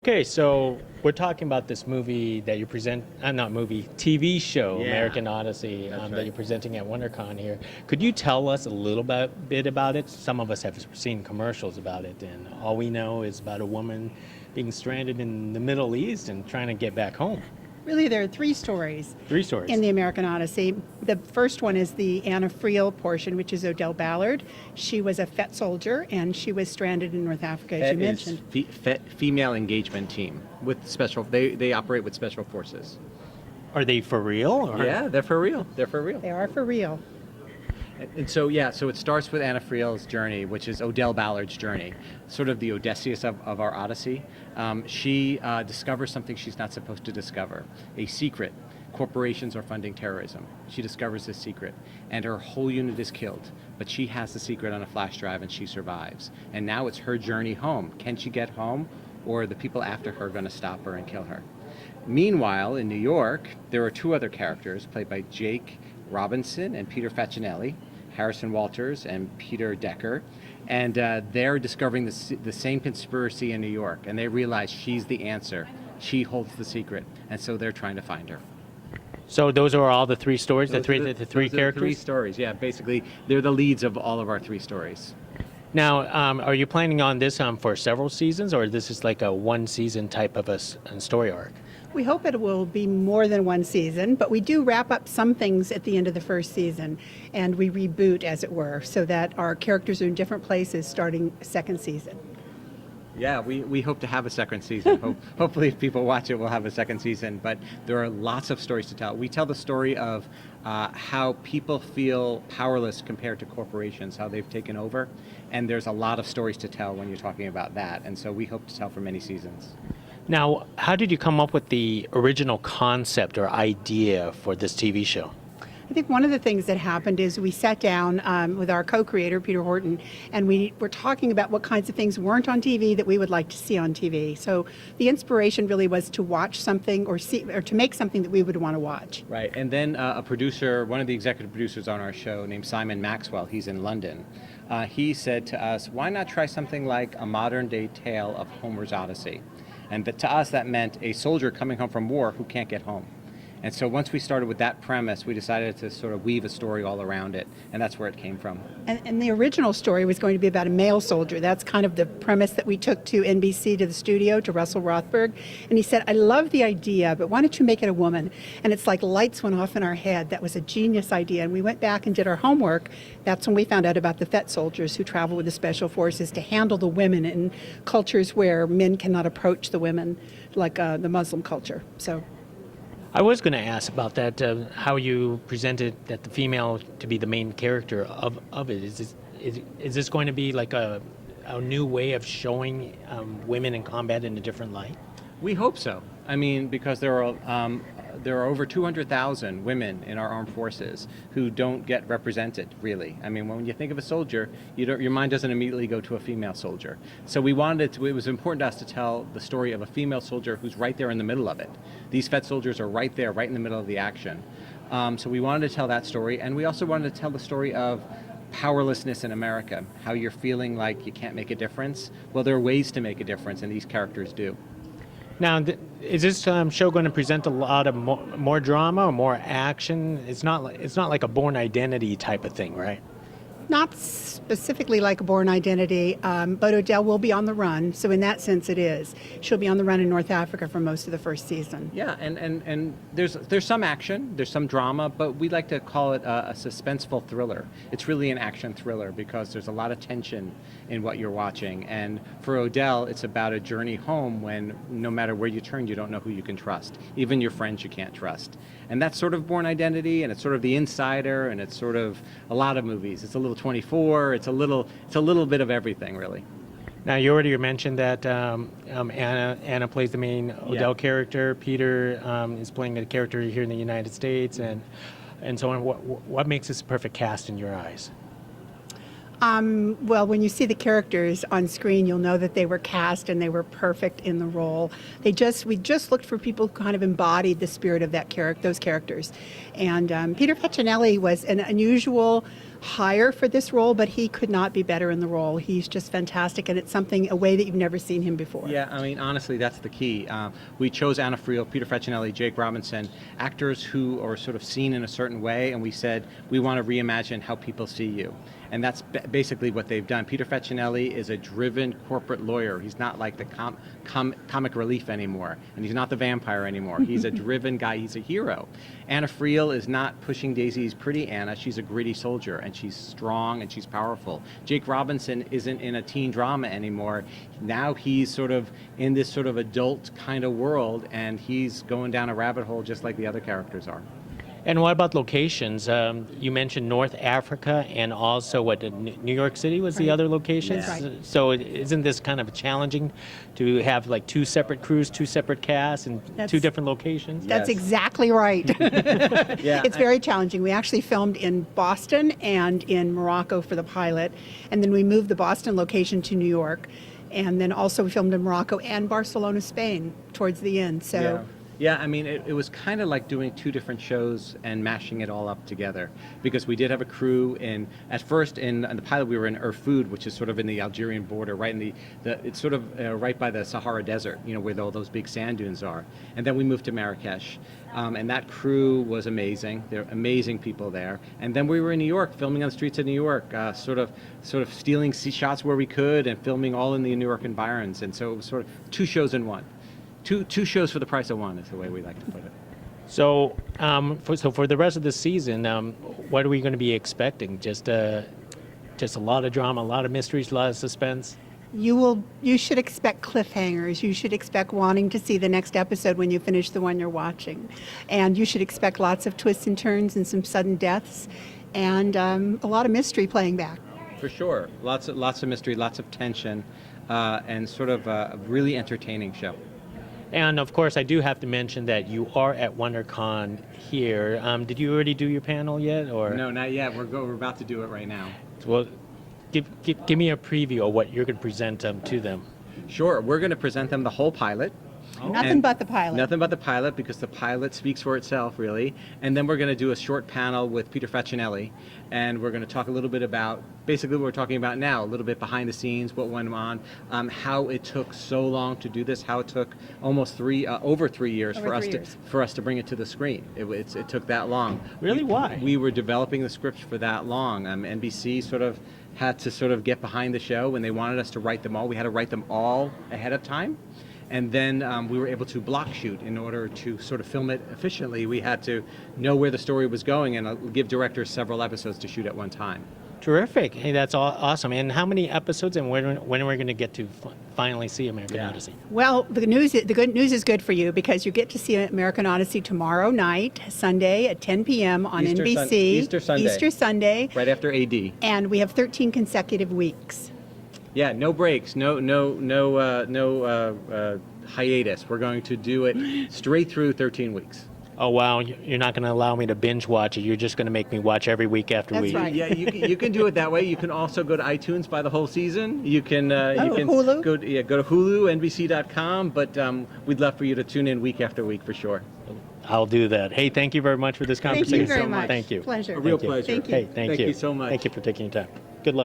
Okay, so we're talking about this movie that you present, not movie, TV show, Yeah, American Odyssey, that's that right. you're presenting at WonderCon here. Could you tell us a little bit about it? Some of us have seen commercials about it, and all we know is about a woman being stranded in the Middle East and trying to get back home. Really, there are three stories Three stories. in the American Odyssey. The first one is the Anna Friel portion, which is Odell Ballard. She was a FET soldier, and she was stranded in North Africa, as you mentioned. Female engagement team with special. They operate with special forces. Are they for real? Or? Yeah, they're for real. They're for real. They are for real. And so it starts with Anna Friel's journey, which is Odell Ballard's journey, sort of the Odysseus of our Odyssey. She discovers something she's not supposed to discover, a secret. Corporations are funding terrorism. She discovers this secret, and her whole unit is killed. But she has the secret on a flash drive, and she survives. And now it's her journey home. Can she get home, or are the people after her going to stop her and kill her? Meanwhile, in New York, there are two other characters played by Jake Robinson and Peter Facinelli, Harrison Walters and Peter Decker, and they're discovering the same conspiracy in New York, and they realize she's the answer. She holds the secret, and so they're trying to find her. So those are all the three stories, the three Those are characters? Three stories, yeah. Basically, they're the leads of all of our three stories. Now, are you planning on this for several seasons, or this is like a one-season type of a story arc? We hope it will be more than one season, but we do wrap up some things at the end of the first season, and we reboot, as it were, so that our characters are in different places starting second season. Yeah, we hope to have a second season. Hopefully, if people watch it, we'll have a second season. But there are lots of stories to tell. We tell the story of how people feel powerless compared to corporations, how they've taken over. And there's a lot of stories to tell when you're talking about that. And so we hope to tell for many seasons. Now, how did you come up with the original concept or idea for this TV show? I think one of the things that happened is we sat down with our co-creator, Peter Horton, and we were talking about what kinds of things weren't on TV that we would like to see on TV. So the inspiration really was to watch something or to make something that we would want to watch. Right, and then a producer, one of the executive producers on our show named Simon Maxwell, he's in London, he said to us, why not try something like a modern day tale of Homer's Odyssey? And to us that meant a soldier coming home from war who can't get home. And so once we started with that premise, we decided to sort of weave a story all around it, and that's where it came from. And the original story was going to be about a male soldier. That's kind of the premise that we took to NBC, to the studio, to Russell Rothberg. And he said, I love the idea, but why don't you make it a woman? And it's like lights went off in our head. That was a genius idea. And we went back and did our homework. That's when we found out about the FET soldiers who travel with the special forces to handle the women in cultures where men cannot approach the women, like the Muslim culture. So. I was going to ask about that, how you presented that the female to be the main character of it. Is this going to be like a new way of showing women in combat in a different light? We hope so. I mean, because there are over 200,000 women in our armed forces who don't get represented, really. I mean, when you think of a soldier, your mind doesn't immediately go to a female soldier. So it was important to us to tell the story of a female soldier who's right there in the middle of it. These FET soldiers are right there, right in the middle of the action. So we wanted to tell that story, and we also wanted to tell the story of powerlessness in America, how you're feeling like you can't make a difference. Well, there are ways to make a difference, and these characters do. Now, is this show going to present a lot of more drama or more action? It's not like a Born Identity type of thing, right? Not specifically like a Born Identity, but Odell will be on the run, so in that sense it is. She'll be on the run in North Africa for most of the first season. Yeah, and there's some action, there's some drama, but we like to call it a suspenseful thriller. It's really an action thriller because there's a lot of tension in what you're watching. And for Odell, it's about a journey home when no matter where you turn, you don't know who you can trust. Even your friends you can't trust. And that's sort of Born Identity, and it's sort of The Insider, and it's sort of a lot of movies. It's a little 24. It's a little bit of everything, really. Now, you already mentioned that Anna plays the main Odell character. Peter is playing the character here in the United States, and so on. What makes this a perfect cast in your eyes? Well, when you see the characters on screen, you'll know that they were cast and they were perfect in the role. We just looked for people who kind of embodied the spirit of those characters. And Peter Facinelli was an unusual hire for this role, but he could not be better in the role. He's just fantastic, and it's a way that you've never seen him before. Yeah, I mean, honestly, that's the key. We chose Anna Friel, Peter Facinelli, Jake Robinson, actors who are sort of seen in a certain way, and we said, we want to reimagine how people see you. And that's basically what they've done. Peter Facinelli is a driven corporate lawyer. He's not like the comic relief anymore, and he's not the vampire anymore. He's a driven guy. He's a hero. Anna Friel is not pushing daisies pretty Anna. She's a gritty soldier, and she's strong and she's powerful. Jake Robinson isn't in a teen drama anymore. Now he's sort of in this sort of adult kind of world, and he's going down a rabbit hole just like the other characters are. And what about locations? You mentioned North Africa and also New York City was the other location. That's right. So isn't this kind of challenging to have like two separate crews, two separate casts, and two different locations? That's Yes. exactly right. Yeah, It's very challenging. We actually filmed in Boston and in Morocco for the pilot, and then we moved the Boston location to New York, and then also we filmed in Morocco and Barcelona, Spain towards the end. So. Yeah, I mean, it was kind of like doing two different shows and mashing it all up together, because we did have a crew at first in the pilot we were in Erfoud, which is sort of in the Algerian border, right in it's sort of right by the Sahara Desert, where all those big sand dunes are. And then we moved to Marrakesh, and that crew was amazing. They're amazing people there. And then we were in New York, filming on the streets of New York, sort of stealing shots where we could and filming all in the New York environs. And so it was sort of two shows in one. Two shows for the price of one is the way we like to put it. So, for the rest of the season, what are we going to be expecting? Just a lot of drama, a lot of mysteries, a lot of suspense. You should expect cliffhangers. You should expect wanting to see the next episode when you finish the one you're watching. And you should expect lots of twists and turns and some sudden deaths and a lot of mystery playing back. For sure. Lots of mystery, lots of tension, and sort of a really entertaining show. And of course, I do have to mention that you are at WonderCon here. Did you already do your panel yet, or No, not yet. We're about to do it right now. Well, give me a preview of what you're going to present to them. Sure. We're going to present them the whole pilot. Nothing but the pilot. Nothing but the pilot, because the pilot speaks for itself, really. And then we're going to do a short panel with Peter Facinelli, and we're going to talk a little bit about, basically what we're talking about now, a little bit behind the scenes, what went on, how it took so long to do this, how it took almost over 3 years for us to bring it to the screen. It took that long. Really? Why? We were developing the scripts for that long. NBC sort of had to sort of get behind the show when they wanted us to write them all. We had to write them all ahead of time. And then we were able to block shoot in order to sort of film it efficiently. We had to know where the story was going and give directors several episodes to shoot at one time. Terrific. Hey, that's awesome. And how many episodes, and when are we going to get to finally see American Odyssey? Well, the good news is good for you, because you get to see American Odyssey tomorrow night, Sunday at 10 p.m. on NBC. Easter Sunday. Right after AD. And we have 13 consecutive weeks. Yeah, no breaks, no hiatus. We're going to do it straight through 13 weeks. Oh, wow. You're not going to allow me to binge watch it. You're just going to make me watch every week after That's week. right. Yeah, you can do it that way. You can also go to iTunes, buy the whole season. You can Hulu? go to Hulu, NBC.com. But we'd love for you to tune in week after week for sure. I'll do that. Hey, thank you very much for this Thank conversation. you very much. Thank you. Pleasure. A real Thank you. pleasure. Thank you. Hey, thank you. Thank you so much. Thank you for taking your time.